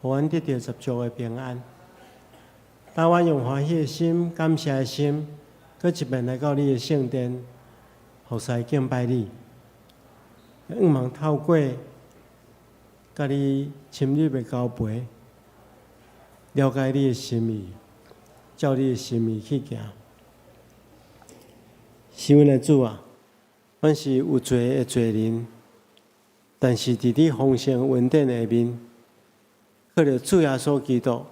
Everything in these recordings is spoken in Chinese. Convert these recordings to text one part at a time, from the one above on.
互阮得到十足的平安。当阮用欢喜的心、感谢的心，搁一遍来到你的圣殿，服侍敬拜你。愿望透过甲你深入的交陪，了解你的心意，照你的心意去行。是阮的主啊，阮是有罪的罪人，但是伫你丰盛恩典下面，靠着主耶稣基督，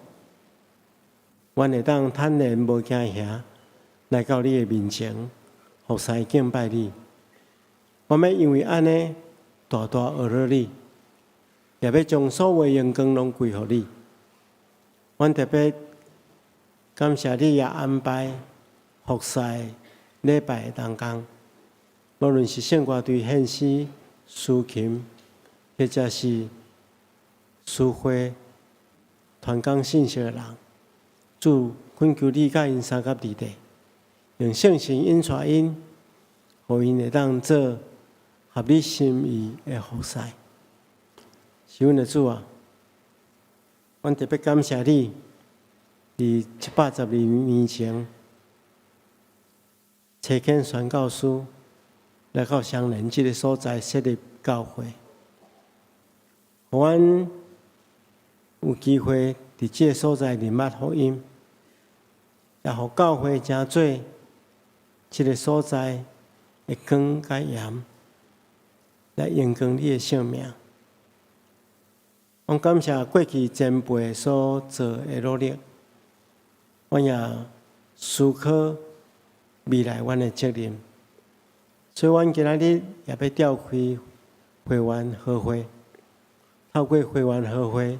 阮会当坦然无惊吓，来到你的面前，服侍敬拜你。我要因为安尼，大大学了你，也要将所有荣光拢归乎你。阮特别感谢你也安排服侍礼拜的当中，无论是圣歌队献诗、抒琴，或者是书会传讲信息的人，主恳求你甲因三甲伫地，用圣神引带因，互因会当做合你心意的服侍。是阮的主啊，阮特别感谢你，伫112年前，差遣宣教师来到双连这个所在设立教会，互阮有机会伫这个所在认捌福音，也互教会成做这个所在的光甲盐，来荣光你的性命。阮感谢过去前辈所做的努力，阮也思考未来阮的责任，所以阮今仔日也要召开会员和会，透过会员和会，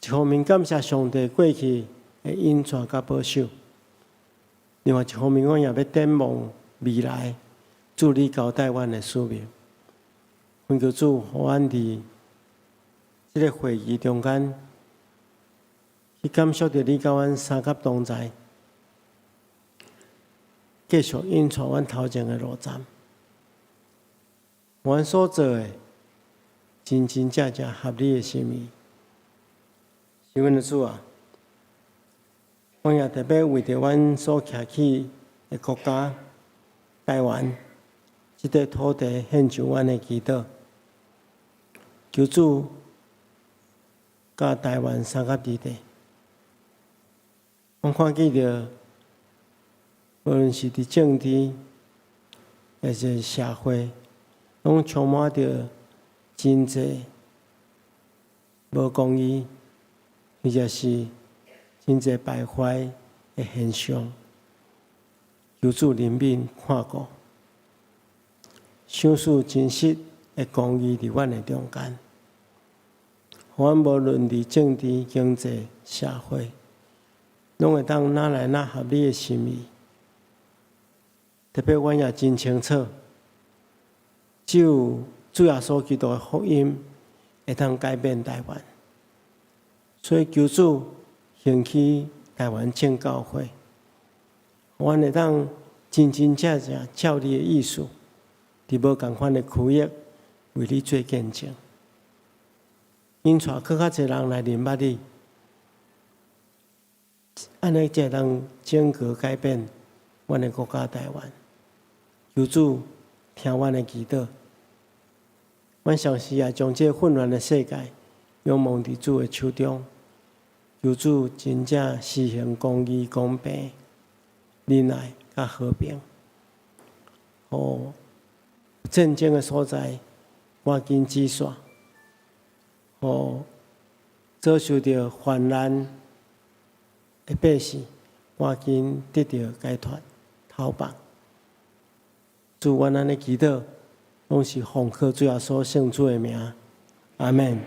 一方面感谢上帝过去的引带甲保守，另外一方面，阮也要展望未来，主你交代阮的使命。恳求主，互阮伫这个会议中间，去感受到你甲阮三甲同在，继续引带阮头前的路站。阮所做的，真真正正合你的心意。是阮的主啊，阮也特别为着阮所徛起的国家台湾这块土地献上阮的祈祷，求主甲台湾三甲伫地。阮看见着，无论是伫政治，还是社会，拢充满着真济无公义，或者是真济败坏的现象。求主怜悯看顾，赏赐真实的公义伫阮的中间。阮无论伫政治、经济、社会，拢会当哪来哪合你的心意。特别阮也真清楚，只有主耶稣基督的福音会当改变台湾。所以求主兴起台湾正教会，阮会当真真正正照你的意思，伫无共款的区域为你做见证。因带更较侪人来认捌你，安尼才会当整个改变阮的国家台湾。求主听阮的祈祷，阮上时也将这混乱的世界仰望伫主的手中。求主真正施行公义、公平、仁爱甲和平，互战争的所在赶紧止煞。互遭受到患难的百姓，赶紧得到解脱、逃亡。主，阮安尼祈祷，拢是奉靠主耶稣圣主的名，阿门。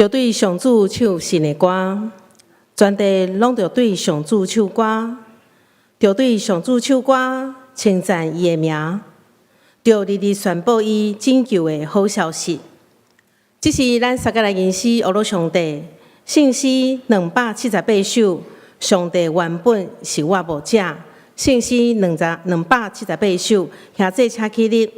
着对上主唱新的歌，全地拢着对上主唱歌，着对上主唱歌，称赞伊的名，着日日宣布伊拯救的好消息。这是咱撒迦利亚因诗学了上帝，圣诗278首，上帝原本是我无者。圣诗278首，下这请起立。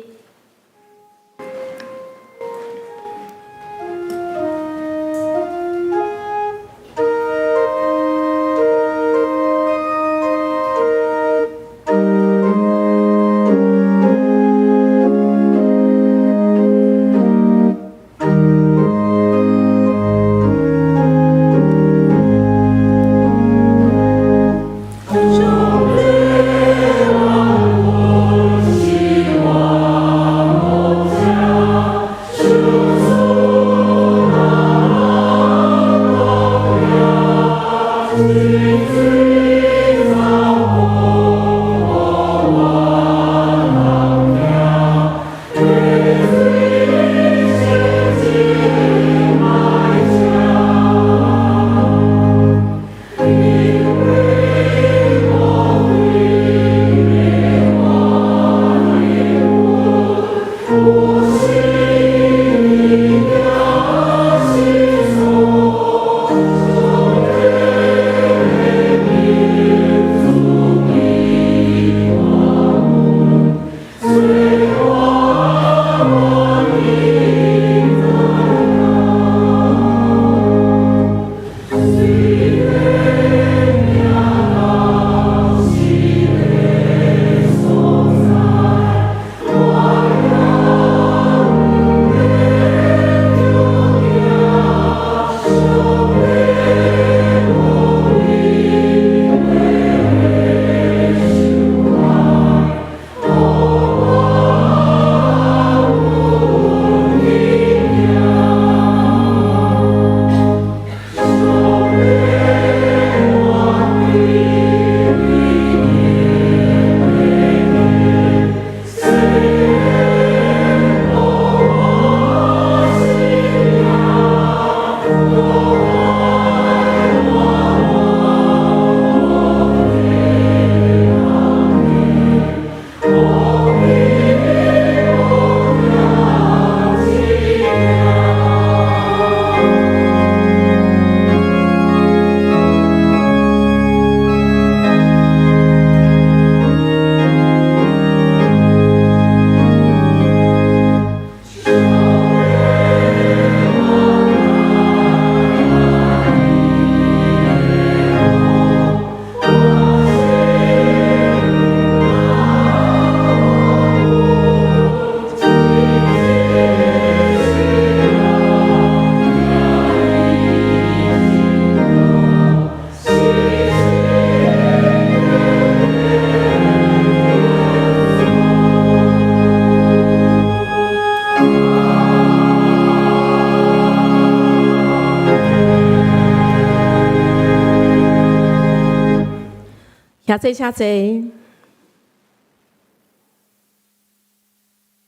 下坐，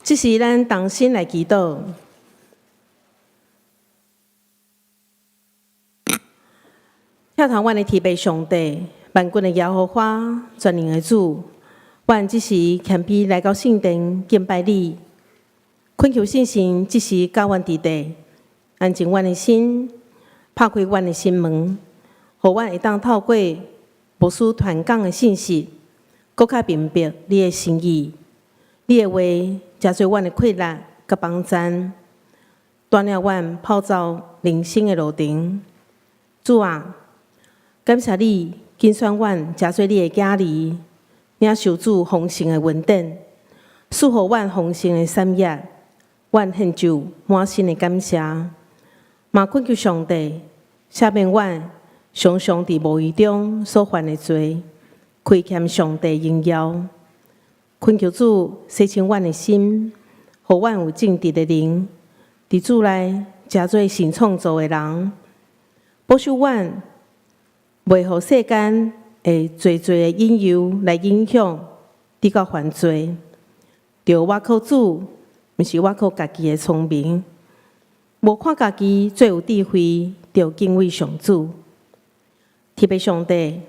这是咱同心来祈祷。跳堂阮的天父上帝，万军的耶和华，全能的主，阮这时谦卑来到圣殿敬拜你，恳求圣神这时教阮伫地，安静阮的心，拍开阮的心门，互阮会当透过无私传讲的信息，更较明白你的心意。你的话加做阮的快乐甲帮助，带领阮跑走人生的路程。主啊，感谢你拣选阮加做你的囝儿，领受主丰盛的恩典，赐予阮丰盛的产业。阮献上满心的感谢，嘛恳求上帝赦免阮常常伫无意中所犯的罪，亏欠上帝荣耀。恳求主洗清阮的心，互阮有正直的灵，伫主内诚做新创造的人，保守阮袂互世间的侪的引诱来影响，直到犯罪。着我靠主，毋是我靠家己的聪明，无看家己最有智慧，就敬畏上主。天父上帝，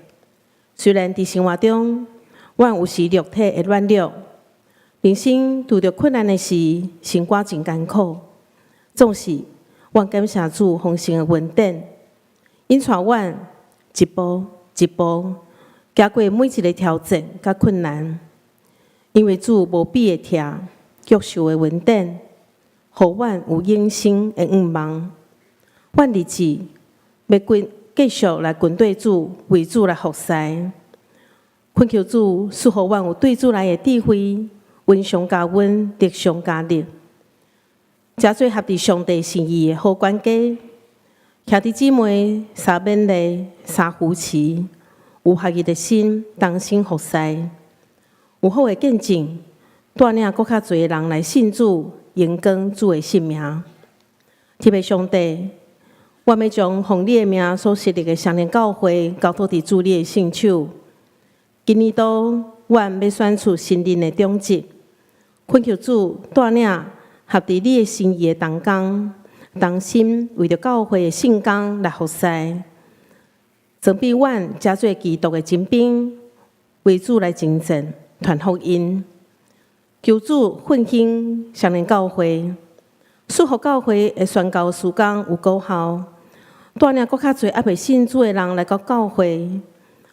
虽然伫生活中，阮有时肉体会软弱，人生遇到困难的时，生活真艰苦，总是阮感谢主丰盛的恩典，引带阮一步一步行过每一个挑战甲困难。因为主无比的疼，约束的恩典，互阮有永生的愿望。阮立志要继续来跟对主，为主来服侍。恳求主赐予阮有对主来的智慧，恩上加恩，德上加德，加做合伫上帝心意的好管家。兄弟姊妹三勉励，三扶持，有合一的心，同心服侍。有好的见证，带领更较侪人来信主，荣光主的性命。天父上帝，我要将奉你的名所设立的双联教会交托伫主你的圣手。今年度，阮要选出新任的长职，恳求主带领合伫你的心意的同工，同心为着教会的圣工来服侍，装备阮加做基督的精兵，为主来征战。传福音，求主奋兴双联教会，赐福教会的宣教事工有果效，带领更较侪还未信主的人来到教会，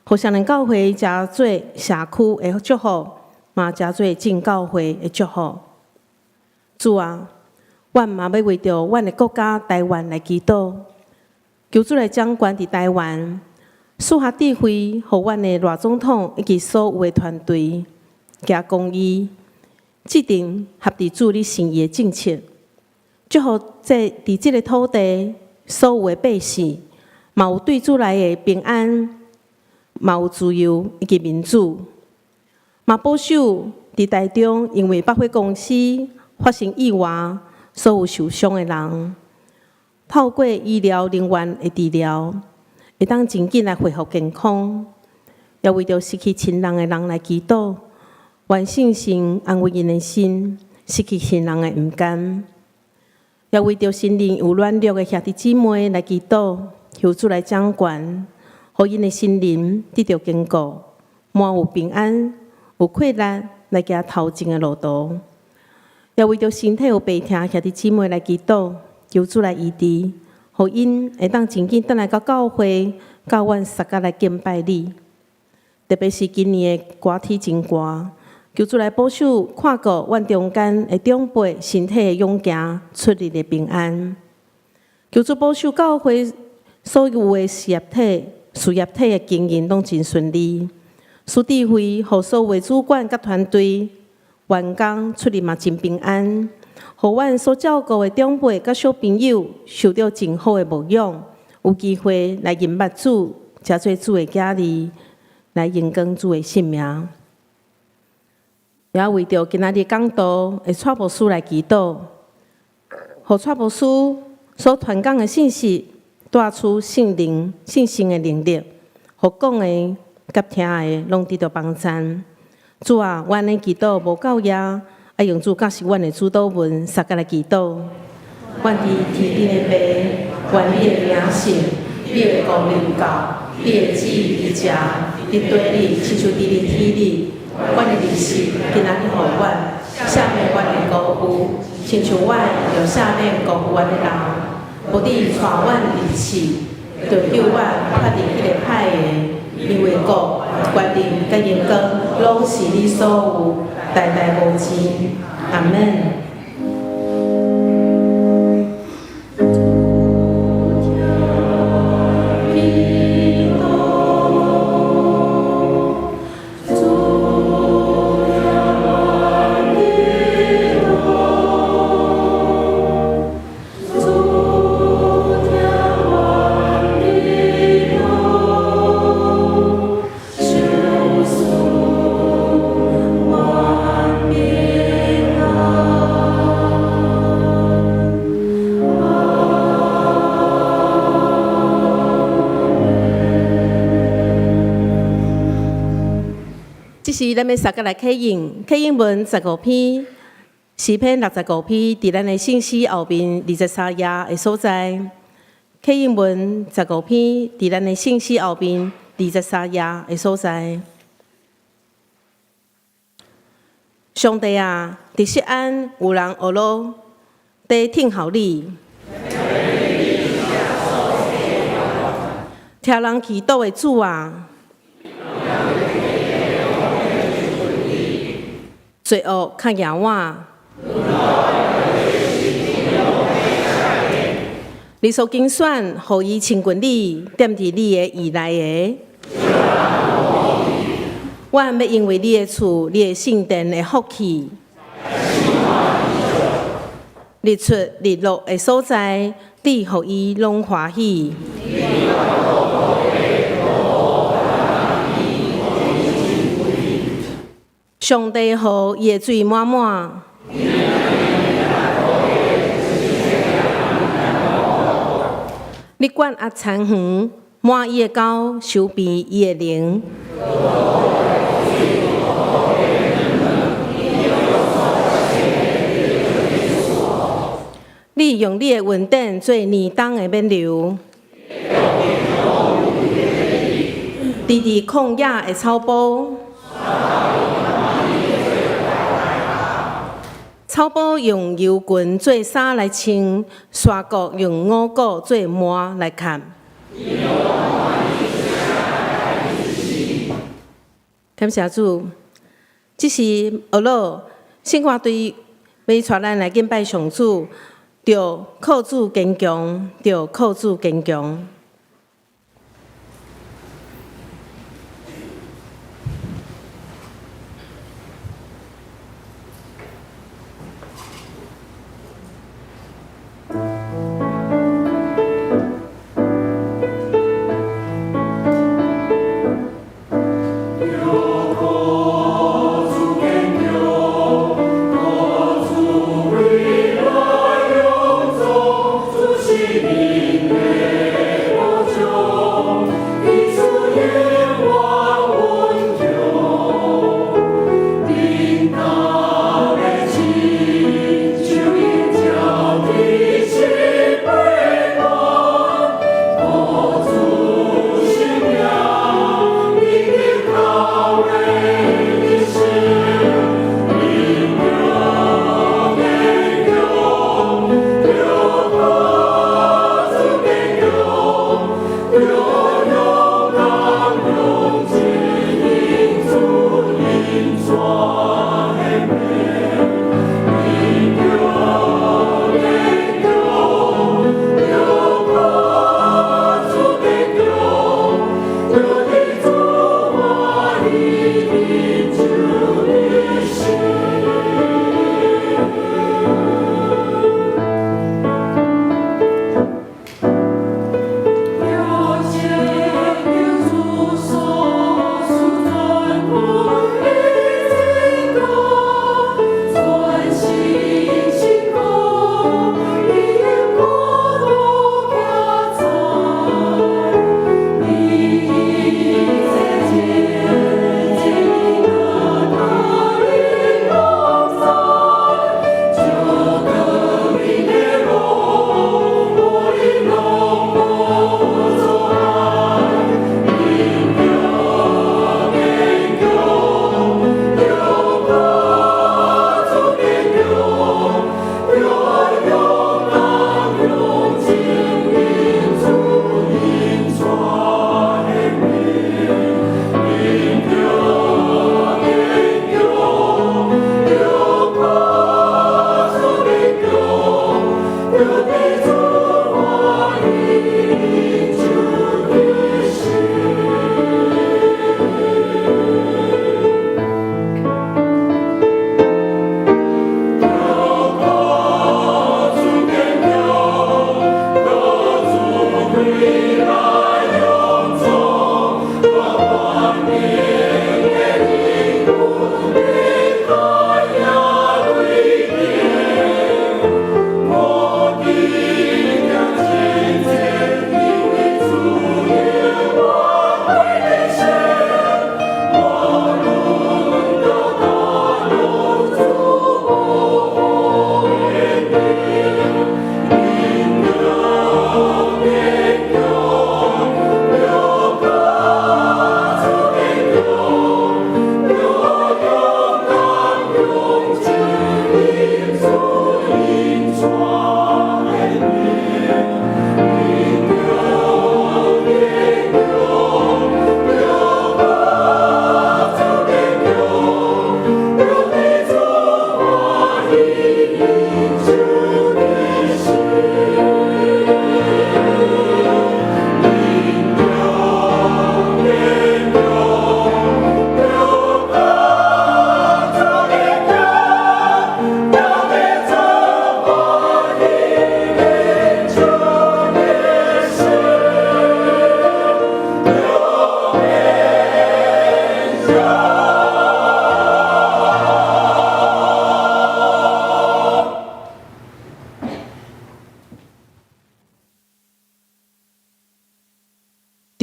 互双联教会加做社区的祝福，嘛加做正教会的祝福。主啊，阮嘛要为着阮的国家台湾来祈祷，求主来掌管伫台湾，赐下智慧，互阮的赖总统以及所有的团队。行公义，制定合伫主你心意的政策，祝福伫即个土地所有的百姓，嘛有对主来的平安，嘛有自由以及民主，嘛保守伫台中因为百货公司发生意外所有受伤的人，透过医疗人员的治疗，会当真紧来恢复健康，也为着失去亲人的人来祈祷。愿信心安慰因的心，失去亲人的毋甘，也为着心灵有软弱的兄弟姊妹来祈祷，求主来掌管，互因的心灵得到坚固，满有平安，有快乐来行头前的路途。也为着身体有病痛兄弟姊妹来祈祷，求主来医治，互因会当真紧倒来到教会，教阮撒甲来敬拜你。特别是今年的寒天真寒。求主来保守，看顾阮中间的长辈身体的勇健，出入的平安。求主保守教会所有的事业体的经营拢真顺利，赐智慧，互所有的主管甲团队员工出入嘛真平安，互阮所照顾的长辈甲小朋友受到真好的牧养，有机会来认捌主，加做主的家儿，来荣光主的性命。也为着今仔日讲道的传播师来祈祷，互传播师所传讲的信息带出圣灵、信心的能力，互讲的甲听的拢得到帮助。主啊，阮的祈祷无够也，爱用主教是阮的主祷文，撒甲来祈祷。阮伫天顶的爸，愿你的名圣，你的国临到，你的旨意伫遮，伫对你，亲像伫你天里。阮的日时，今仔日互阮赦免阮的辜负，亲像阮着赦免辜负阮的人。无你带阮入去，着叫阮脱离迄个歹的，因为国、决定甲荣光，拢是你所有，代代无尽。阿门。这是咱要三个来启应文15篇，诗篇65篇伫咱的信息后面23页的所在，启应文15篇伫咱的信息后面23页的所在。上帝啊，伫锡安有人学咯，在听候你。听人祈祷的主啊，罪恶较严我。你所拣选，互伊亲近你，踮伫你的意内的。我要因为你的厝、你的圣殿的福气，日出日落的所在，你互伊拢欢喜。上帝互伊的水满满，你管压田园，满伊的沟，收编伊的灵。你用你的稳定做年冬的免流，直直旷野的草埔。草埔用油裙做衫来穿，山谷用五谷做帽来看。感谢主，这是学老圣化对要带咱来敬拜上主，着靠主坚强，着靠主坚强。有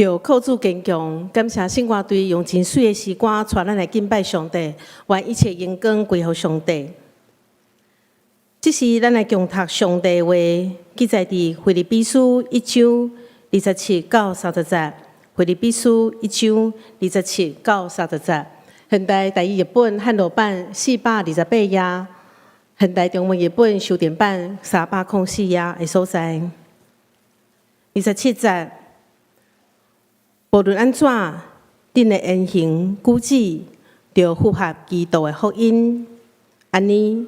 着靠主坚强，感谢圣歌队用真水的诗歌带咱来敬拜上帝，愿一切荣光归乎上帝。这是咱来共读上帝话，记载伫腓立比书1章27到30节。腓立比书1章27到30节。现代台语译本汉罗版428页，现代中文译本修订版304页的所在。27节。无论安怎，恁的言行举止，着符合基督的福音。安尼，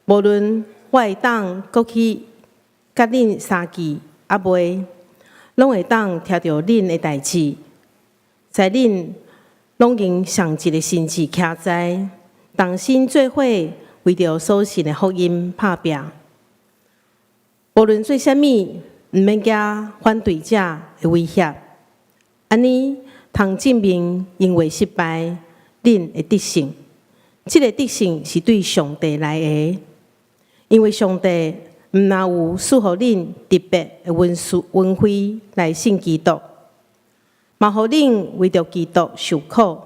无论我会当过去甲恁相见，啊袂，拢会当听到恁的代志，在恁拢用上一个心志徛在，同心做伙，为着所信的福音拍拼。无论做啥物，毋免惊反对者的威胁。安尼，通证明因为失败，恁的得胜。这个得胜是对上帝来的，因为上帝毋但有赐予恁特别的恩惠来信基督，嘛互恁为着基督受苦，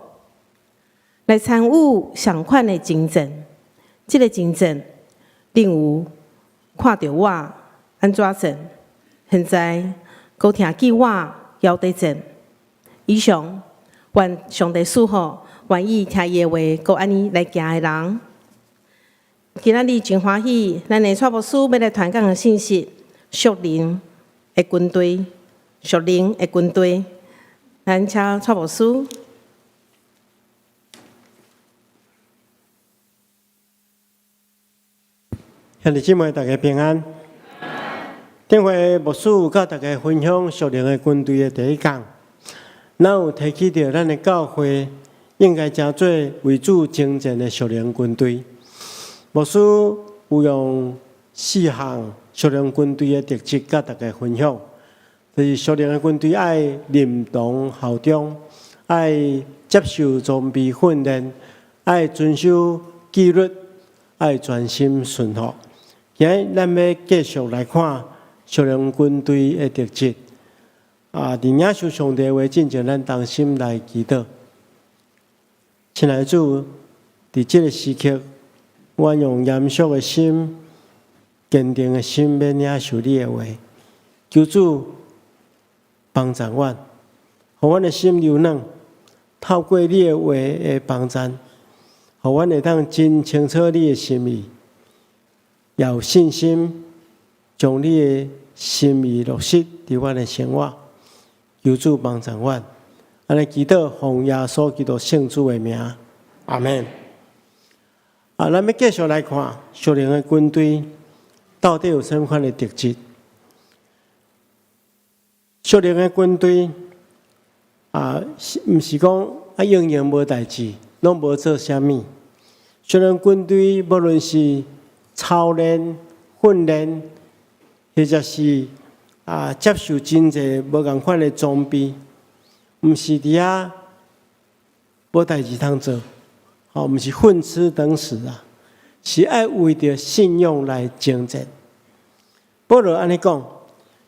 来参与相款的见证。这个见证，恁有看到我安怎证？现在，搁听见我要得证。以上，愿上帝赐福，愿意听伊的话，搁安尼来行的人。今仔日真欢喜，咱的蔡牧师要来传讲的信息，属灵的军队，属灵的军队。咱请蔡牧师。兄弟姊妹，大家平安。顶回牧师有甲大家分享属灵的军队的第一讲。咱有提起到咱的教会应该真做为主征战的属灵军队。牧师有用4项属灵军队的特质，甲大家分享。就是属灵的军队爱认同效忠，爱接受装备训练，爱遵守纪律，爱专心顺服。今日咱要继续来看属灵军队的特质。伫领受上帝话进前，咱同心来祈祷。亲爱的主，伫这个时刻，我用严肃的心、坚定的心，要领受你的话。求主帮助我，互阮的心柔软，透过你的话的帮助，互阮会当真清楚你的心意，也有信心，将你的心意落实伫阮的生活。求主帮助我，安尼祈祷奉耶稣基督圣主的名，阿门。咱要继续来看属灵的军队到底有什么款的特质？属灵的军队毋是讲永远无代志，拢无做啥物。属灵军队无论是操练、训练，或者是接受真侪无共款的装备，毋是伫遐无代志通做，毋是混吃等死啊，是爱为着信仰来征战。保罗安尼讲，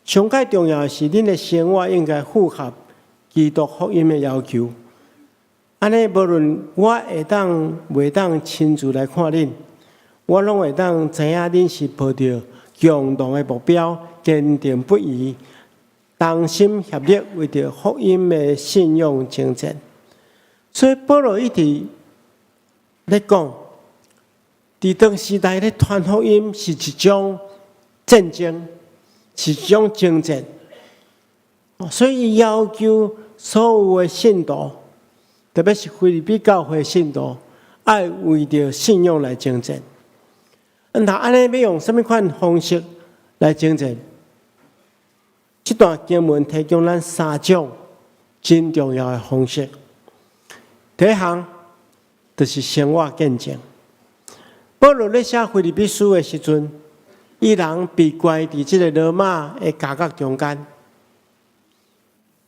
上界重要的是恁的生活应该符合基督福音的要求。安尼无论我会当袂当亲自来看恁，我拢会当知影恁是抱着共同的目标。坚定不移，同心协力，为着福音的信仰征战。所以保罗一直咧讲，伫当时代咧传福音是一种战争，是一种征战。所以要求所有的信徒，特别是腓立比教会的信徒，爱为着信仰来征战。那安尼要用什么款方式来征战？这段经文提供咱3种真重要的方式。第一项就是生活见证。保罗咧写腓立比书的时阵，伊人被关伫这个罗马的监狱中间，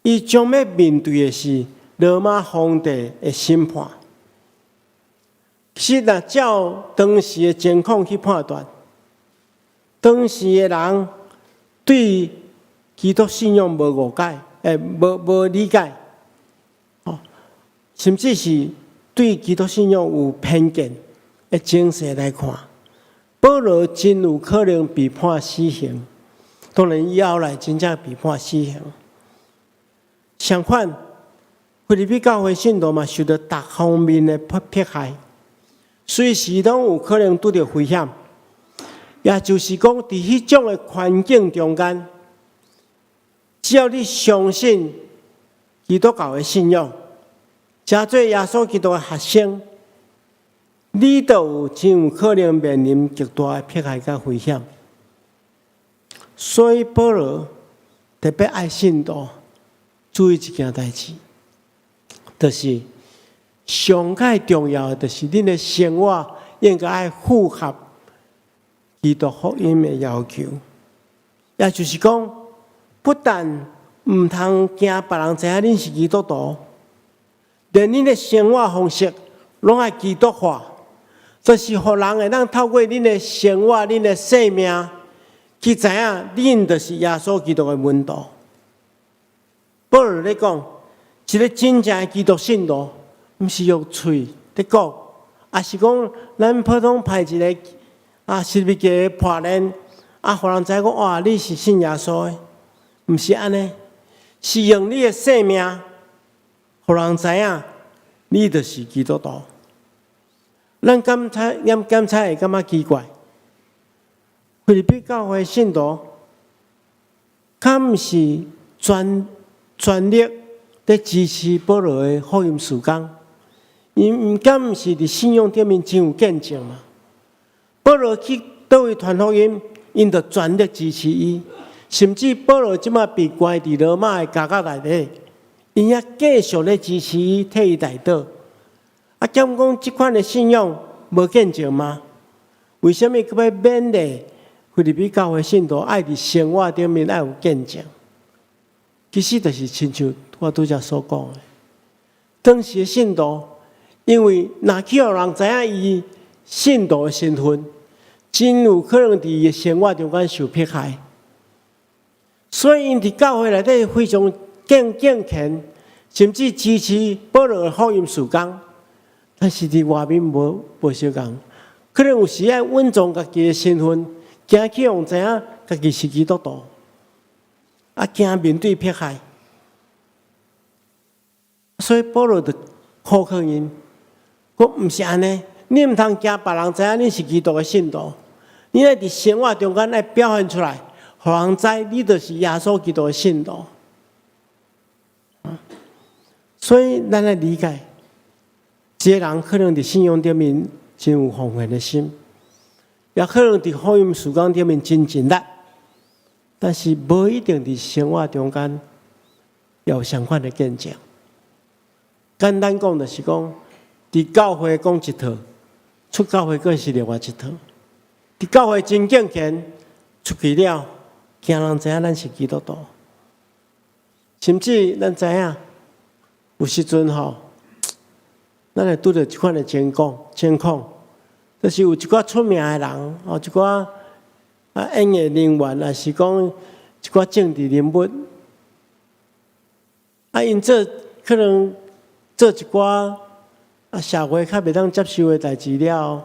伊将要面对的是罗马皇帝的审判。其实若照当时的情况去判断，当时的人对基督信仰无误解，无理解，甚至是对基督信仰有偏见的精神来看，保罗真有可能被判死刑。当然以后来真正被判死刑。相反，菲律宾教会信徒嘛受到各方面的迫害，随时拢有可能拄到危险。也就是讲，伫迄种的环境中间，只要你相信基督教的信仰，加做耶稣基督的学生，你都有真有可能面临极大的迫害甲危险。所以保罗特别爱信徒注意一件代志，就是上界重要的，就是恁的生活应该爱符合基督福音的要求。也就是讲，不但唔通惊别人知影恁是基督徒，连恁的生活方式拢爱基督化，就是互人会当透过恁的生活、恁的生命。去知影，恁就是耶稣基督的门徒。保罗咧讲，一个真正的基督信徒，毋是用嘴咧讲，也是讲咱普通派一个是物个破烂，互人知讲哇，你是信耶稣的，毋是安尼，是用你的生命，互人知影，你就是基督徒。咱刚才会感觉奇怪。菲律宾教会信徒，敢毋是全力在支持保罗的福音事工？因敢毋是伫信仰顶面真有见证嘛？保罗去倒位传福音，因着全力支持伊，甚至保罗即马被关伫罗马的监狱内底，因也继续咧支持伊，替伊代祷。兼讲即款的信仰无见证吗？为什么佮要勉励菲律宾教会信徒爱伫生活顶面爱有见证？其实就是亲像我拄则所讲的，当时的信徒，因为若去互人知影伊信徒的身份，真有可能伫伊的生活中间受迫害，所以因伫教会内底非常敬虔，甚至支持保罗的福音事工。但是伫外面无相共，可能有时爱稳重家己的身份。惊去互知影家己是基督徒，惊面对迫害，所以保罗就考劝因，讲毋是安尼，你毋通惊别人知影你是基督的信徒，你爱伫生活中间爱表现出来，互人知你就是耶稣基督的信徒。所以咱来理解，一个人可能伫信仰顶面真有奉献的心。也可能伫福音事工顶面真尽力，但是无一定伫生活中间有相关的见证。简单讲就是讲，伫教会讲一套，出教会更是另外一套。伫教会真敬虔，出去了，惊人知影咱是基督徒，甚至咱知影有时阵咱会拄着即款的情况。就是有一寡出名的人，一寡演艺人员，也是讲一寡政治人物，因这可能做一寡社会较袂当接受的代志了，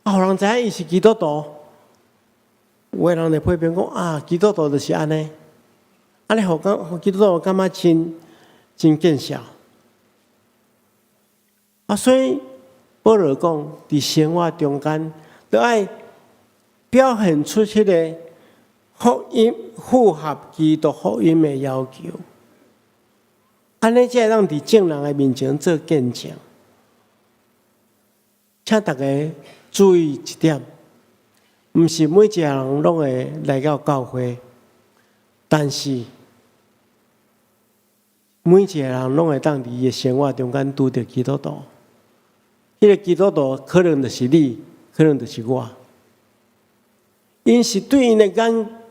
互人知影伊是基督徒，有个人来批评讲基督徒就是安尼，互基督徒感觉真见笑，所以。保罗讲，伫生活中间，都爱表现出迄个福音符合基督福音的要求，安尼才会当伫众人的面前做见证。请大家注意一点，毋是每一个人拢会来到教会，但是每一个人拢会当伫伊的生活中间拄着基督徒。迄个基督徒可能就是你，可能就是我。因是对因的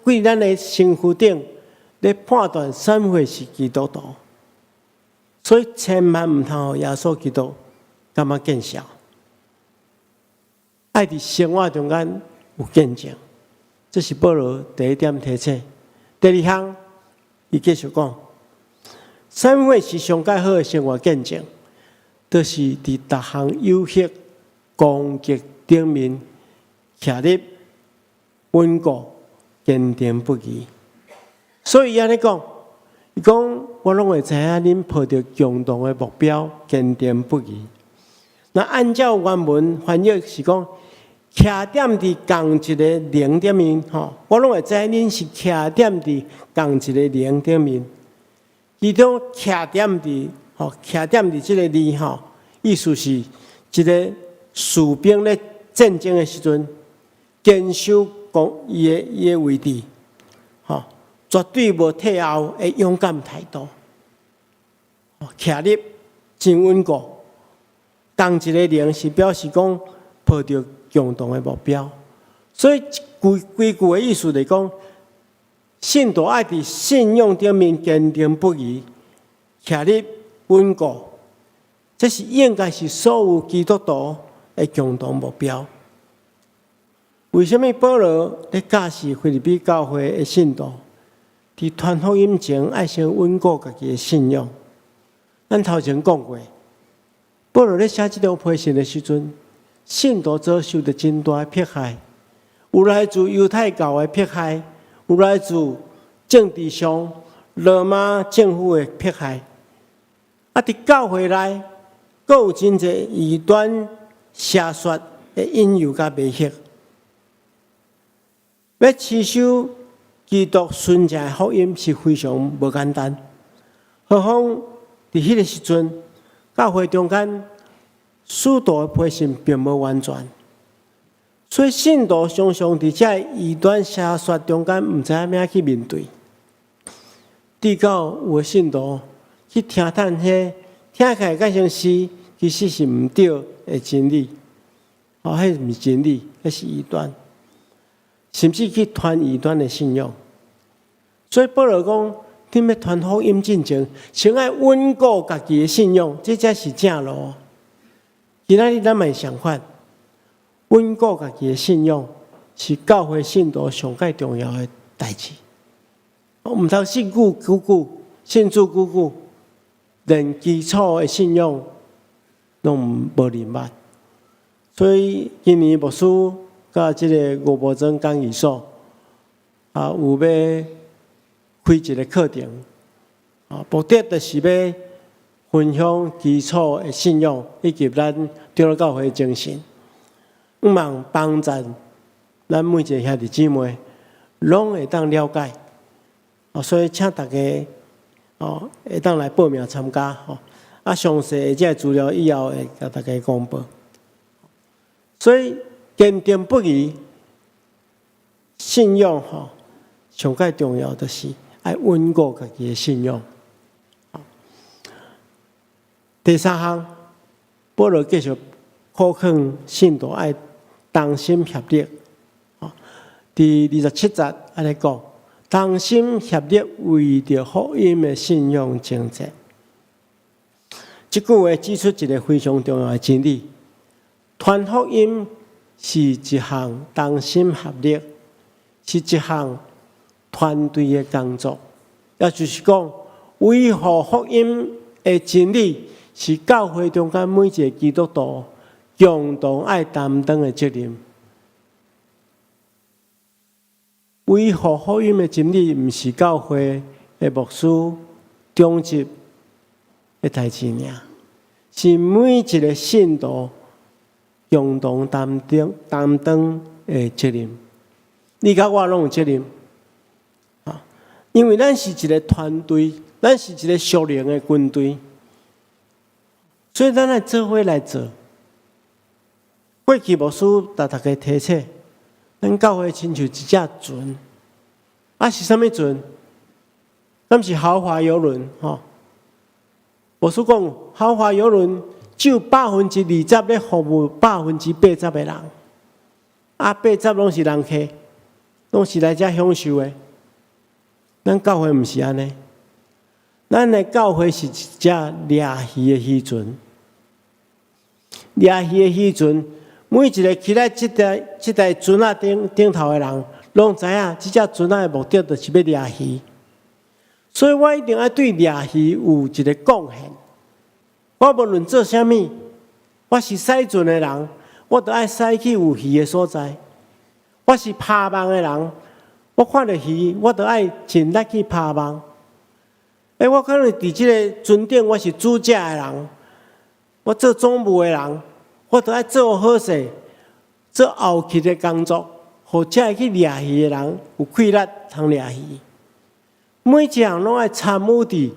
对咱的身躯顶咧判断啥货是基督徒，所以千万毋通互耶稣基督感觉见笑。爱伫生活中间有见证，这是保罗第一点提醒。第二项，伊继续讲，啥物货是上介好的生活见证？就是伫逐项有益攻击顶面徛立稳固、坚定不移。所以安尼讲，伊讲我拢会知影恁抱着共同的目标，坚定不移。那按照原文翻译是讲，徛点伫共一个零顶面，我拢会知恁是徛点伫共一个零顶面。其中徛点伫即个字，意思是一个士兵咧战争的时阵，坚守伊的位置，绝对无退后的勇敢态度，徛立真稳固。共一个零是表示讲抱着共同的目标，所以规句的意思就是讲，信徒爱伫信仰顶面坚定不移，徛立稳固，这是应该是所有基督徒的共同目标。为什么保罗咧教示腓立比教会的信徒，伫传福音前爱先稳固家己的信仰？咱头前讲过。保罗咧写这张批信的时阵，信徒遭受着真大的迫害，有来自犹太教的迫害，有来自政治上罗马政府的迫害。伫教会内，阁有真侪异端邪说的引诱甲威胁。要持守基督纯正的福音是非常无简单，何况伫迄个时阵。教会中间，许多的批信并无完全，所以信徒常常伫这异端邪说中间，毋知影怎去面对。直到有的信徒去听探迄听起来敢像是，其实是毋对的真理，迄毋是真理，迄是异端，甚至去传异端的信仰。所以保罗讲。恁要传福音进前，先爱稳固家己的信仰，这才是正路。今仔日咱嘛相反，稳固家己的信仰是教会信徒上介重要的代志。毋通信主久久，信主久久，连基础的信仰拢无认捌。所以今年牧师甲即个吴伯珍讲义所有要。开一个课程，目的就是要分享基础的信仰以及咱长老教会的精神，希望帮助咱每一个兄弟姊妹，拢会当了解。所以请大家会当来报名参加。详细的这资料以后会甲大家公布。所以坚定不移信仰上介重要的是。爱稳固家己的信仰。第三项，保罗继续呼劝信徒爱同心协力。第27节安尼讲，同心协力为着福音的信仰征战。这句话指出一个非常重要的真理：传福音是一项同心合力，是一项。团队的工作，也就是讲，维护福音的真理是教会中间每一个基督徒共同爱担当的责任。维护福音的真理，毋是教会的牧师、中职的代志尔，是每一个信徒共同担当的责任。你甲我拢有责任。因为咱是一个团队，咱是一个属灵的军队，所以咱来做伙来做。过去牧师甲大家提醒，咱教会亲像一只船，是啥物船？咱是豪华游轮，牧师讲，豪华游轮只有20%咧服务80%的人，80%拢是人客，拢是来遮享受的。咱教会毋是安尼，咱的教会是一只掠鱼的渔船。掠鱼的渔船，每一个起来这台船顶头的人，拢知影这只船的目的就是要掠鱼。所以我一定要对掠鱼有一个贡献。我无论做啥物，我是驶船的人，我都爱驶去有鱼的所在；我是拍网的人，我看到鱼，我都爱尽力去拍网。我可能伫即个船顶，我是主驾的人，我做总务的人，我都爱做好势，做后期的工作，互遮会去掠鱼的人有气力通掠鱼。每一项拢爱参与伫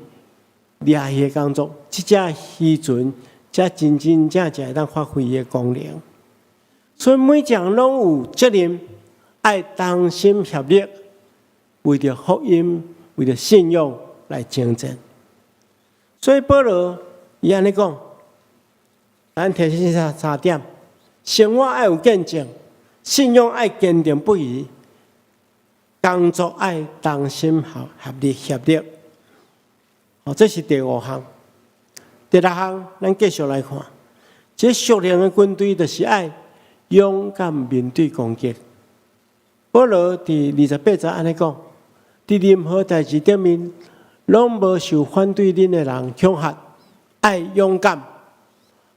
掠鱼的工作，即只渔船才真真正正会当发挥伊的功能。所以每一项拢有责任，爱同心协力，为着福音，为着信仰来征战。所以保罗伊安尼讲，咱提醒下3点：生活爱有见证，信仰爱坚定不移，工作爱同心合力协力。这是第5项。第6项，咱继续来看，这属灵的军队就是爱勇敢面对攻击。保罗伫28节安尼讲：伫任何代志顶面，拢无受反对恁的人恐吓，爱勇敢，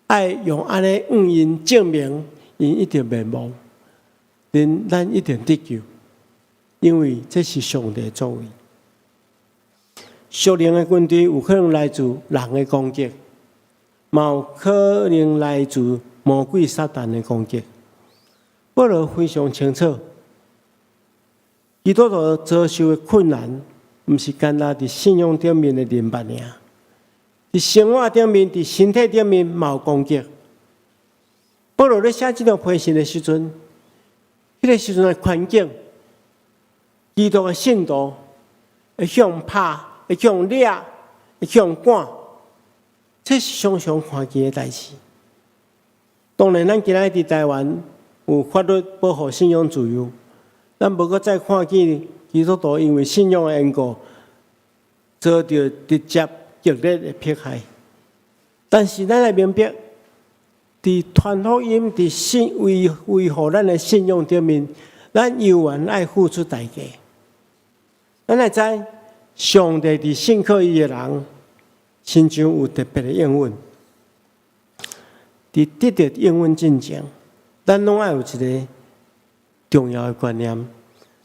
爱用安尼因证明，因一定灭亡，咱一定得救，因为这是上帝的作为。属灵的军队有可能来自人的攻击，嘛有可能来自魔鬼撒旦的攻击。保罗非常清楚，基督徒遭受的困难，毋是单单伫信仰顶面的认捌尔，伫生活顶面、伫身体顶面嘛有攻击。保罗咧写这条批信的时阵，迄个时阵的环境，基督的信徒会向拍。会向掠，会向赶，这是常常看见的代志。当然，咱今仔伫台湾有法律保护信仰自由，咱无搁再看见基督徒因为信仰的缘故，遭到直接激烈的迫害。但是，咱要明白，伫传福音、伫维护咱的信仰顶面，咱犹原爱付出代价。咱要知。上帝伫信靠伊的人身上有特别的应允，伫得到应允之前，咱拢爱有一个重要的观念，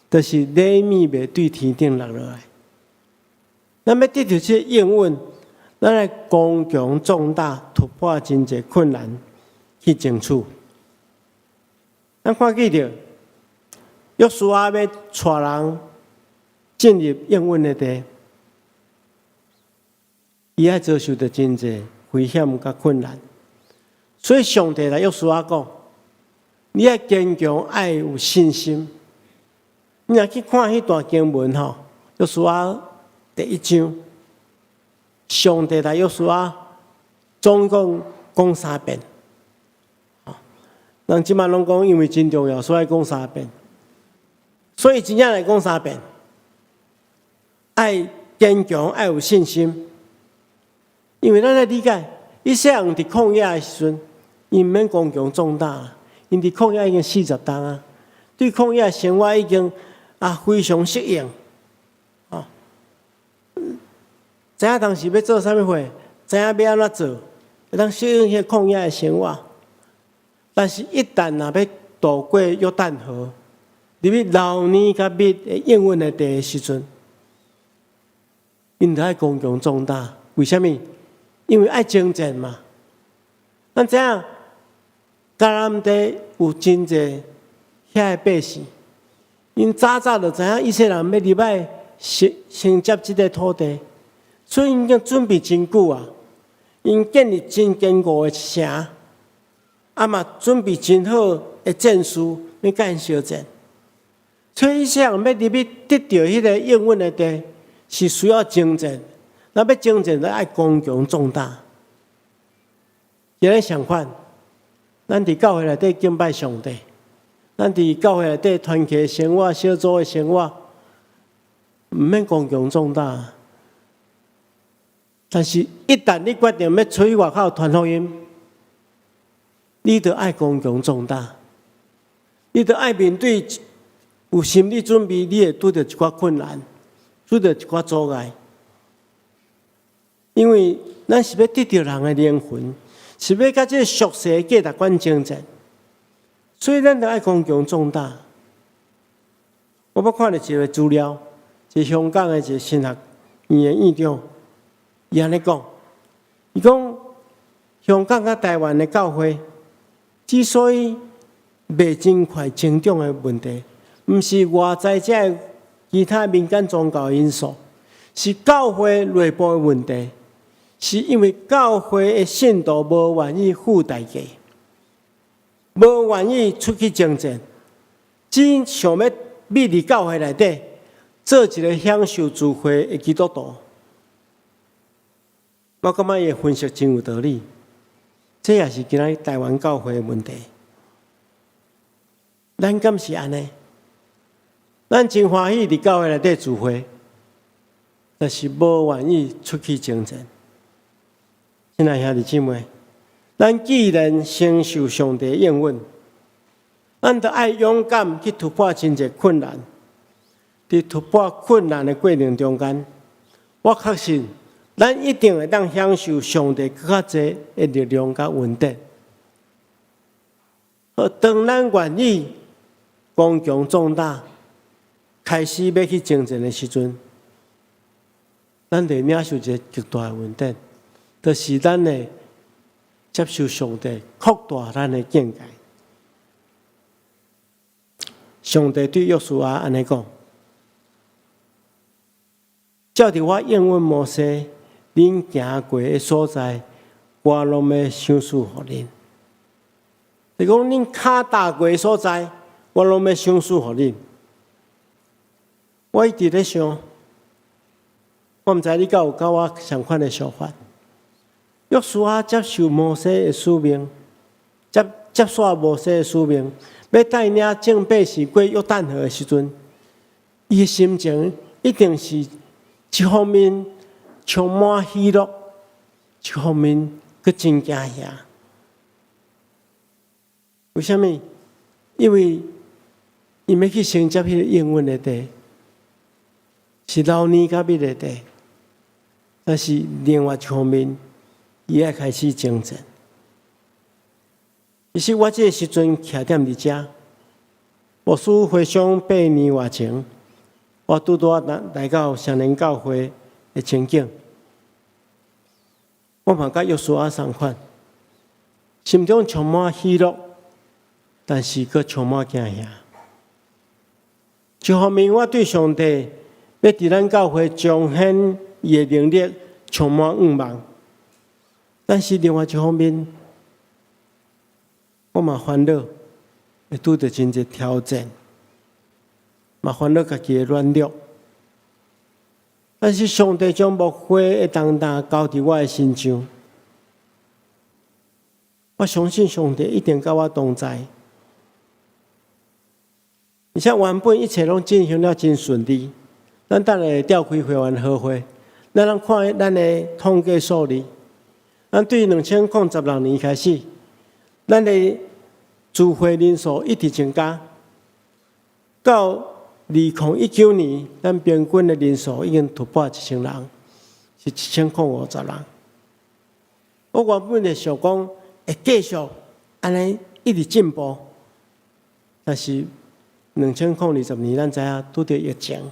就是礼物袂对天顶落落来。咱要得到这个应允，咱来刚强壮大，突破真侪困难去争取。咱看见着约书亚要带人进入应允的地，伊爱遭受着真侪危险甲困难，所以上帝来约书亚讲：你爱坚强，爱有信心。你若去看迄段经文吼，约书亚第1章，上帝来约书亚总共讲3遍。人即摆拢讲，因为真重要，所以讲3遍。所以真正来讲3遍。爱坚强，爱有信心，因为咱来理解，以色列人伫旷野的时阵，因免刚强壮大，因伫旷野已经40冬啊，对旷野生活已经非常适应，知影当时要做啥物货，知影要安怎做，会当适应迄旷野的生活。但是，一旦若要渡过约旦河，入去老年甲密的应允的地的时阵，因就爱刚强壮大，为什么？因为爱征战嘛。咱知影，迦南地有真侪遐个百姓，因早就知影以色列人要入来承接这个土地，所以因已经准备真久啊。因建立真坚固的城，嘛准备真好的战术，要甲因相战。所以以色列人要入去得到迄个应允的地，是需要征战，那要征战，就爱刚强壮大。今日相反，咱伫教会内底敬拜上帝，咱伫教会内底团契生活、小组的生活，毋免刚强壮大。但是，一旦你决定要出去外口传福音，你就爱刚强壮大，你就爱面对有心理准备，你会拄到一寡困难。拄到一寡阻碍，因为咱是要得到人的灵魂，是要甲这俗世的价值观争战，所以咱就爱公共重大。我捌看到一个资料，一个香港的一个神学院的院长，伊安尼讲，伊讲香港甲台湾的教会之所以袂真快成长的问题，毋是外在这其他民间宗教因素，是教会内部的问题，是因为教会的信徒无愿意付代价，无愿意出去征战，只想要秘伫教会内底做一个享受聚会的基督徒。我感觉伊分析真有道理，这也是今仔台湾教会的问题。咱敢是安尼？咱真欢喜伫教会内底聚会，但是无愿意出去征战。亲爱兄弟姊妹，咱既然承受上帝的应允，咱就爱勇敢去突破真侪困难。伫突破困难的过程中间，我确信咱一定会当享受上帝更较侪的力量甲稳定。当咱愿意刚强壮大，开始要去征战的时阵，咱得领受一个极大的稳定，就是咱的接受上帝扩大咱的见解。上帝对约书亚安尼讲：照着我应允摩西，恁行过的所在，我拢要赏赐互恁。就讲恁脚踏过的所在，我拢要赏赐互恁。我一直咧想，我毋知你敢有甲我相款的想法。约书亚接受摩西的使命，接续摩西的使命，要带领正百姓过约旦河的时阵，伊的心情一定是一方面充满喜乐，一方面佫真惊吓。为什么？因为伊要去承接迄个应允的地，是老年甲密的地，但是另外一方面，伊要开始征战。其实我这个时阵徛踮伫遮，牧师回想8年外前，我拄拄来到双连教会的情景，我嘛甲约书亚同款，心中充满喜乐，但是佫充满惊吓。一方面，我对上帝要伫咱教会彰显伊的能力充满愿望，但是另外一方面，我嘛烦恼，会拄着真侪挑战，嘛烦恼家己的软弱。但是上帝将牧会的重担交伫我的身上，我相信上帝一定甲我同在。而且原本一切拢进行了真顺利，咱等下召开会员好会，咱通看咱的统计数字，咱对2016年开始，咱的聚会人数一直增加，到2019年，咱平均的人数已经突破1000人，是1050人。我原本就想讲会继续安尼一直进步，但是2020年咱知影拄着疫情，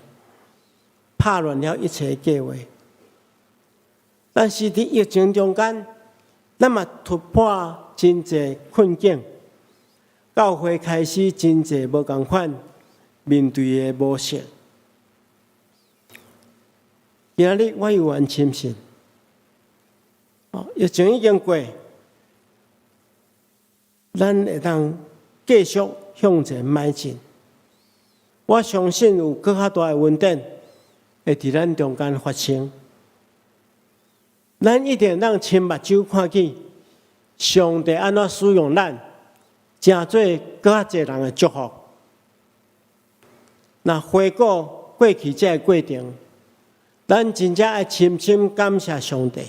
拍乱了一切计划。但是伫疫情中间，咱嘛突破真侪困境，教会开始真侪无共款面对的模式。今日我有安心信，疫情已经过，咱会当继续向前迈进。我相信有更较大的稳定会伫咱中间发生。咱一定让亲目睭看见上帝安怎使用咱，成做更较侪人的祝福。那回顾过去这个过程，咱真正爱深深感谢上帝，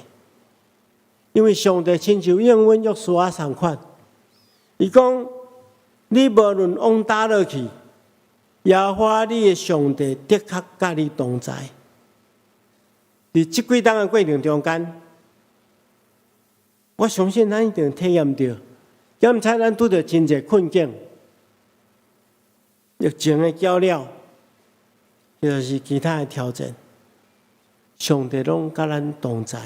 因为上帝亲像应允约书亚同款，伊讲：你无论往倒落去，耶和华你的上帝的确甲你同在。伫在这几天的过程中间，我相信咱一定体验到，检查咱拄到真侪困境，疫情的较了，就是其他的挑战，上帝拢甲咱同在。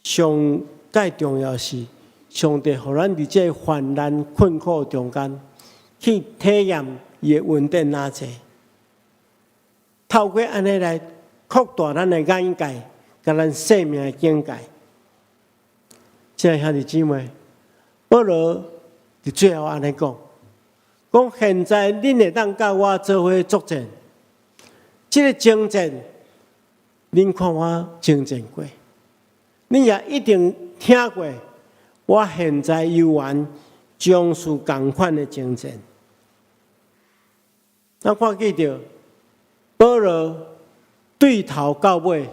上介重要是，上帝互咱伫这患难困苦中间，去体验伊的稳定哪济。透过安尼来扩大咱的眼界，甲咱生命的境界。亲爱兄弟姊妹，保罗伫最后安尼讲：现在恁会当甲我做伙作战，这个征战，恁看我征战过，恁也一定听过。我现在犹原将士同款的征战。咱看记着，保罗对头到尾，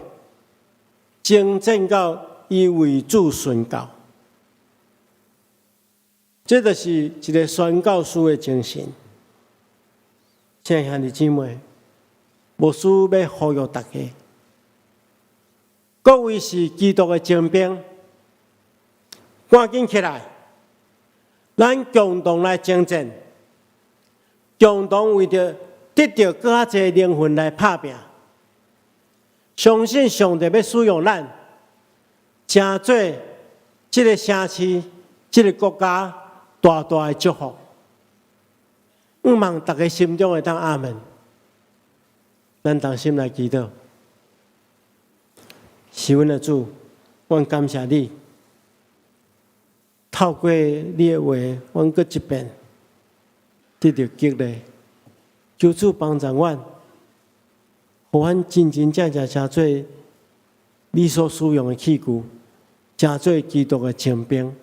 征战到伊为主宣告。这就是一个宣教师的精神。亲爱兄弟姊妹，牧师要呼吁大家，各位是基督的精兵，赶紧起来，咱共同来征战，共同为着得到更加侪灵魂来打拼。相信上帝要使用咱，成做这个城市、这个国家大大的祝福。希望大家心中会当阿门。咱同心来祈祷。是阮的主，阮感谢你，透过你的话，阮搁一遍得到激励。求主帮助阮，互阮真真正正成做你所使用的器具，成做基督的精兵，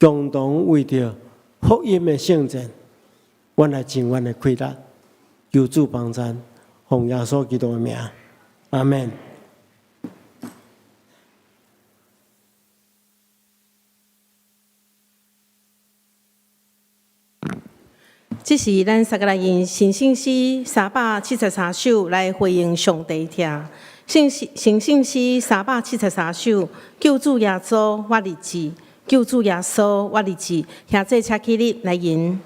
共同为着福音的圣战，阮来尽阮的亏力。求主帮助，奉耶稣基督的名，阿门。这是咱撒迦利亚信心诗373首来回应上帝听。信心诗373首，救主耶稣我立志，救主耶稣我立志，兄弟请起立来吟。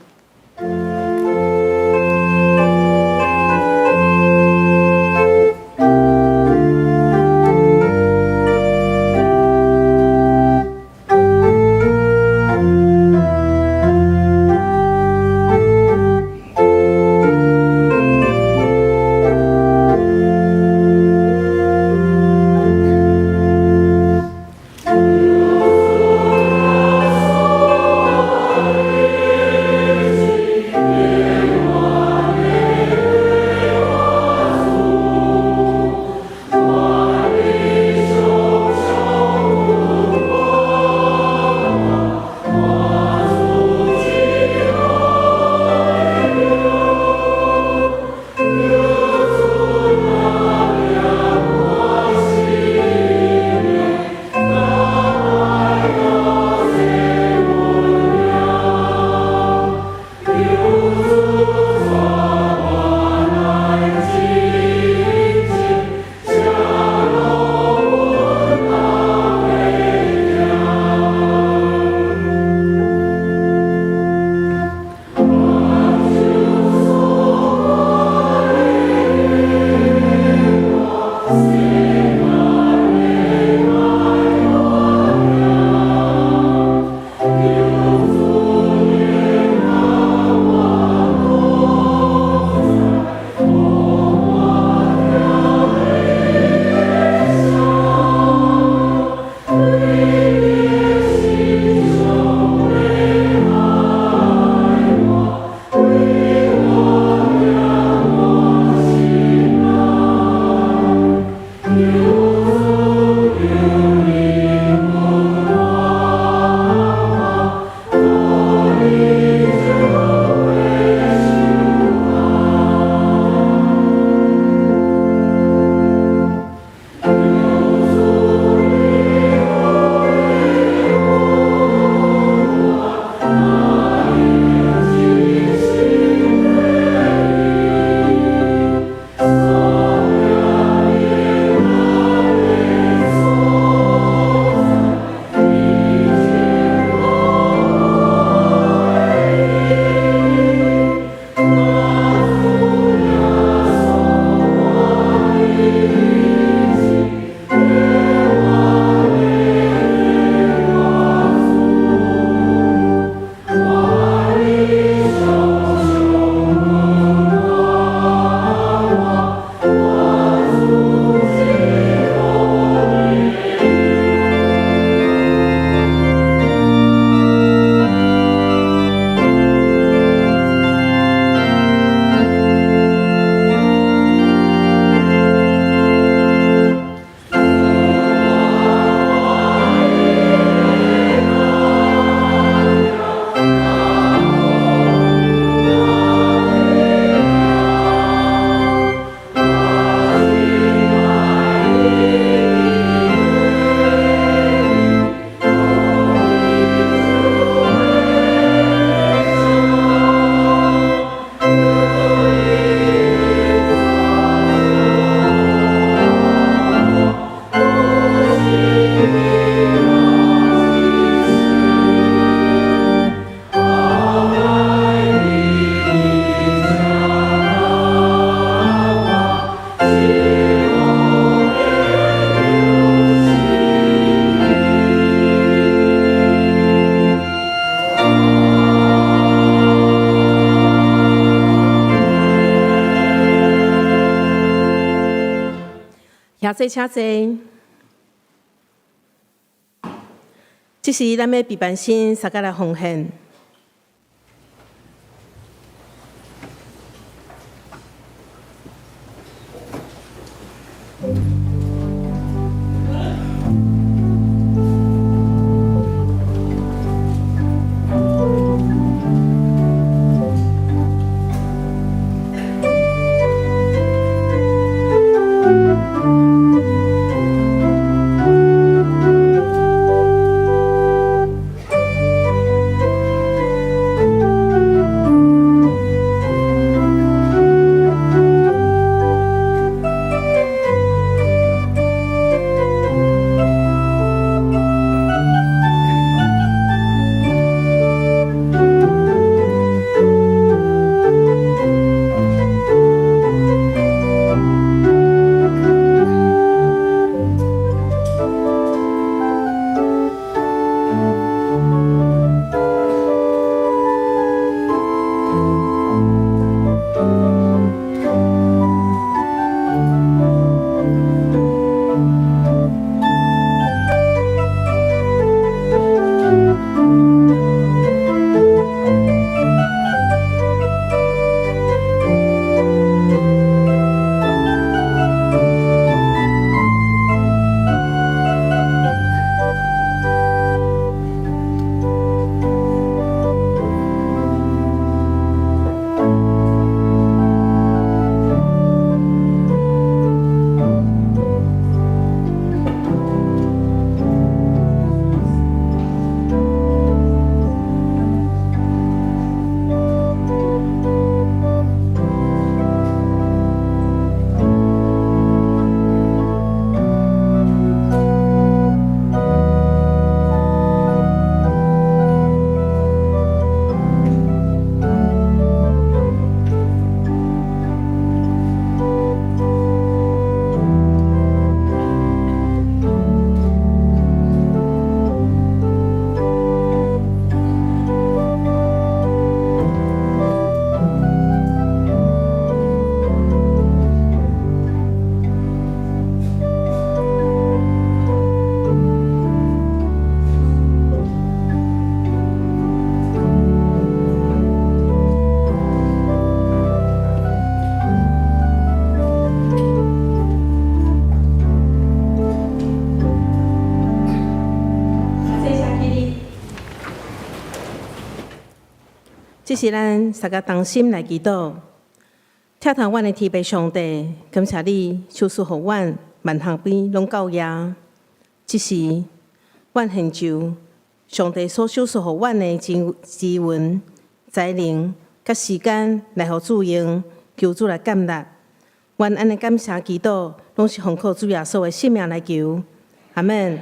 遐坐请坐。这是咱要备办新三甲来奉献。这是咱三个同心来祈祷，听从阮的天父上帝，感谢你手赐予阮万项边拢够业。这是阮献就上帝所手赐予阮的资源、才能、甲时间来互主用，求主来感纳。阮安尼感谢祈祷，拢是奉靠主耶稣的性命来求。阿门。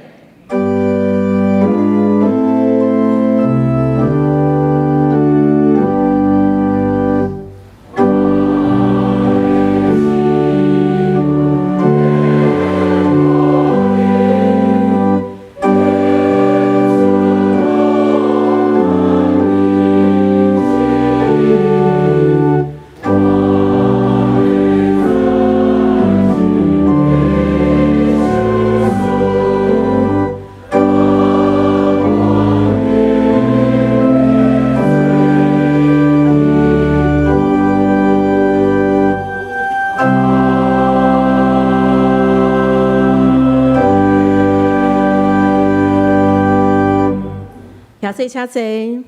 谢谢谢。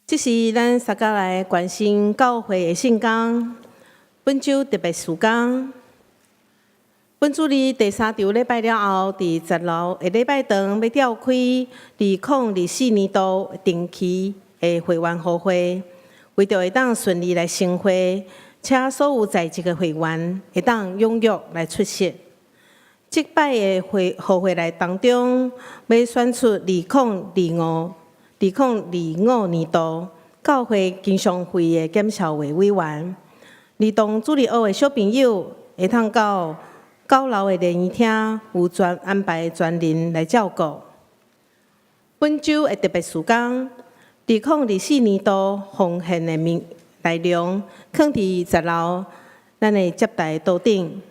这是咱三甲来关心教会的圣工，本周特别事工。本主日第3场礼拜了后，伫10楼的礼拜堂要召开2024年度定期的会员互会，为着会当顺利来成会，且所有在职的会员会当踊跃来出席。即摆的互会内当中，要选出2025年度教会经常会的检讨会委员，儿童主日学的小朋友会通到9楼的联谊厅有安排专人来照顾。本周的特别事工，2024年度奉献的内容，放伫10楼咱的接待桌顶，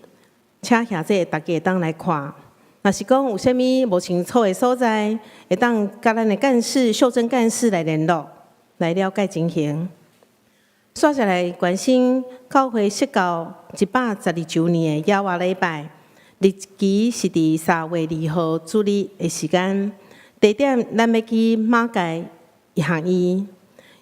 请兄弟大家会当来看。若是讲有啥物无清楚的所在，会当甲咱的干事、秀珍干事来联络，来了解情形。接下来关心教会设教112周年的亚华礼拜，日期是伫3月2号主日的时间，地点咱要去马街一项医，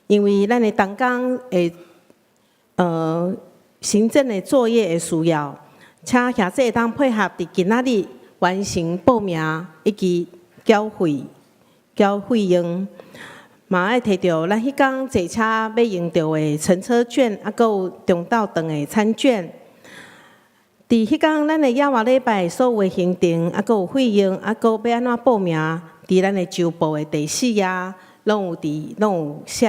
因为咱的同工的行政的作业的需要，请兄弟会当配合伫今仔日完成报名以及缴费用。嘛爱摕到咱迄天坐车要用到的乘车券，还有中昼顿的餐券。伫迄天咱的亚华礼拜所有的行程，还有费用，还有要安怎报名，伫咱的周报的第4页拢有写，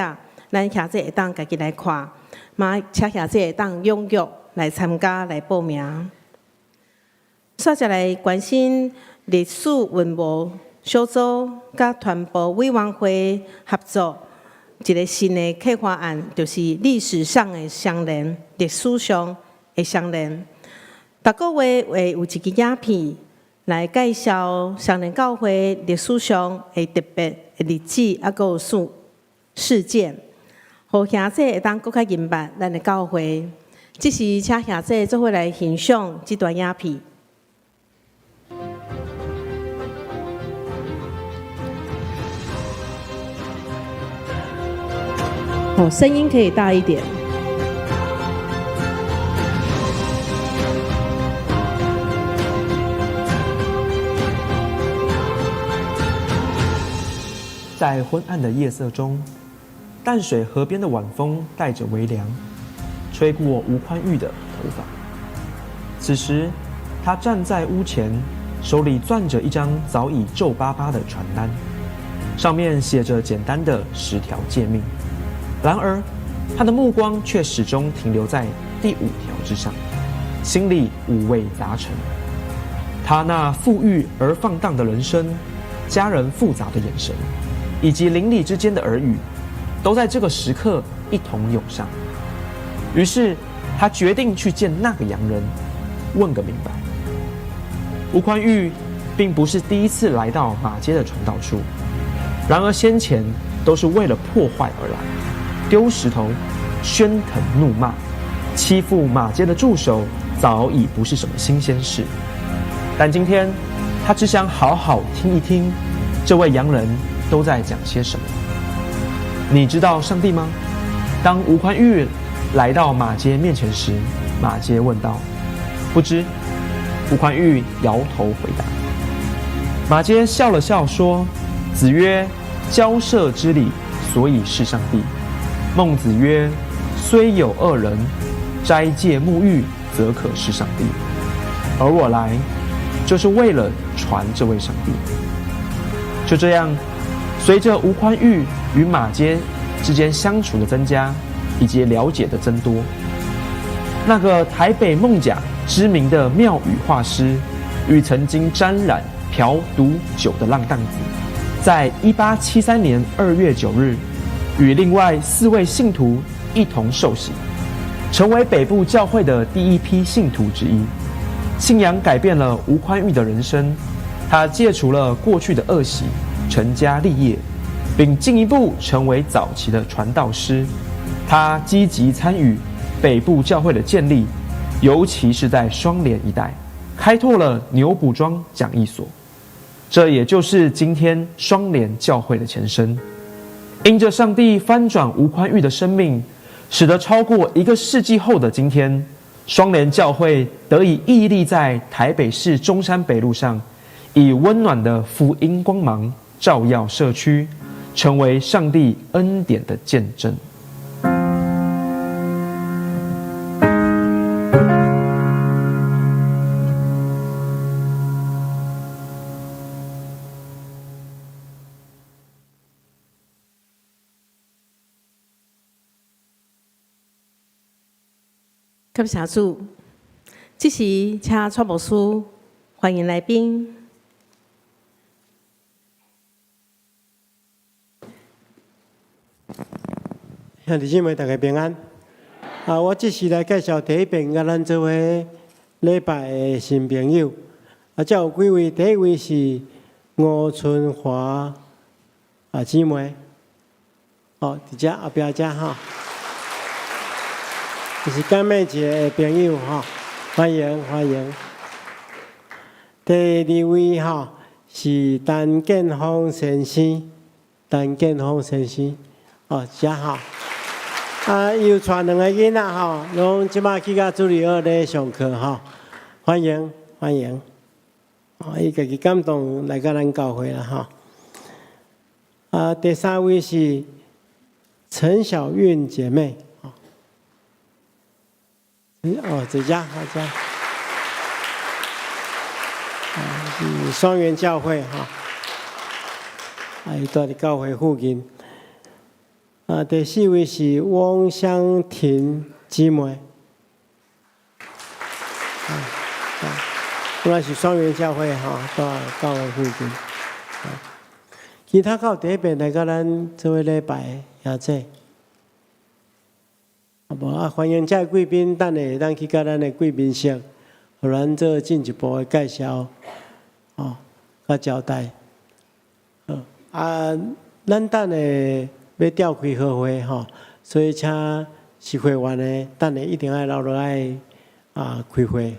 咱兄弟会当家己来看。嘛，请兄弟会当踊跃来参加来报名。接下来关心历史文物小组甲团部委员会合作一个新的企划案，就是历史上的相连，历史上的相连。逐个月会有一支影片来介绍相连教会历史上的特别的日子，还有事件，互兄弟会当更较明白咱的教会。这是请兄弟做伙来欣赏这段影片。声音可以大一点。在昏暗的夜色中，淡水河边的晚风带着微凉，吹过吴宽裕的头发。此时，他站在屋前，手里攥着一张早已皱巴巴的传单，上面写着简单的10条诫命。然而，他的目光却始终停留在第5条之上，心里五味杂陈。他那富裕而放荡的人生，家人复杂的眼神，以及邻里之间的耳语，都在这个时刻一同涌上。于是，他决定去见那个洋人，问个明白。吴宽裕并不是第一次来到马街的传道处，然而先前都是为了破坏而来。丢石头、喧腾怒骂、欺负马街的助手，早已不是什么新鲜事。但今天，他只想好好听一听，这位洋人都在讲些什么。你知道上帝吗？当吴宽裕来到马街面前时，马街问道：“不知。”吴宽裕摇头回答。马街笑了笑说：“子曰：交涉之理，所以是上帝。孟子曰：虽有恶人，斋戒沐浴，则可是上帝。而我来，就是为了传这位上帝。”就这样，随着吴宽裕与马街之间相处的增加，以及了解的增多，那个台北梦甲知名的庙宇画师与曾经沾染嫖赌酒的浪荡子，在1873年2月9日，与另外4位信徒一同受洗，成为北部教会的第一批信徒之一。信仰改变了吴宽裕的人生，他戒除了过去的恶习，成家立业，并进一步成为早期的传道师。他积极参与北部教会的建立，尤其是在双连一带，开拓了牛埔庄讲义所，这也就是今天双连教会的前身。因着上帝翻转吴宽裕的生命，使得超过1个世纪后的今天，双连教会得以屹立在台北市中山北路上，以温暖的福音光芒照耀社区，成为上帝恩典的见证。感谢主，这时请蔡牧师欢迎来宾。兄弟姐妹，大家平安。我即时来介绍第一遍甲咱做伙礼拜的新朋友。才有几位，第一位是吴春华姊妹，伫遮后壁遮吼，就是甘美节的朋友吼，欢迎欢迎。第二位是陈建峰先生，陈建峰先生，遮吼。又带两个囡仔拢即摆去甲主理学咧上课欢迎欢迎。伊家己感动来甲咱教会啦第三位是陈小韵姐妹，这家是双元教会伊住伫教会附近。第四位是汪香婷姊妹，本来是双元教会住教会附近。其他到第一遍来甲咱做伙礼拜也这，无欢迎遮贵宾，等下咱去甲咱的贵宾室，互咱做进一步的介绍，甲交代。咱等下要召开好会所以请是会员的，等下一定要留落来开会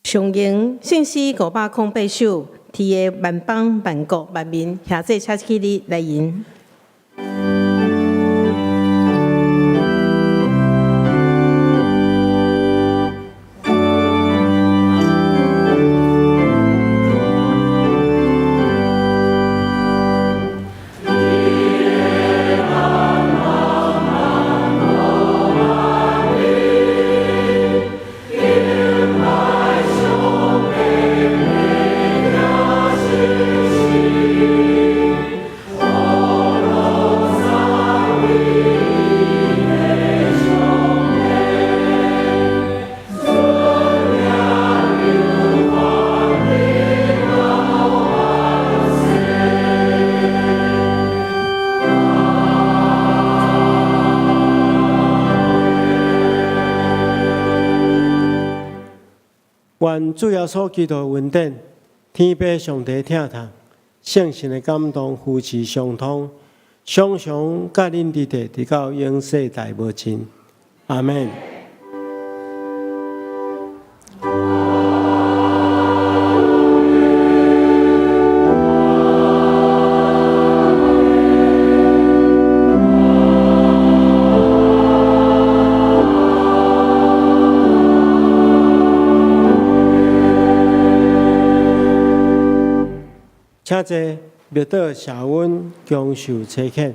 上迎信息508首，天的万邦万国万民，下这车起你来迎。愿主耶稣基督的恩典，天父上帝疼痛，圣神的感动，扶持相通，常常甲恁伫地，直到永世代无尽。阿门。请坐，密道谢阮强受差遣。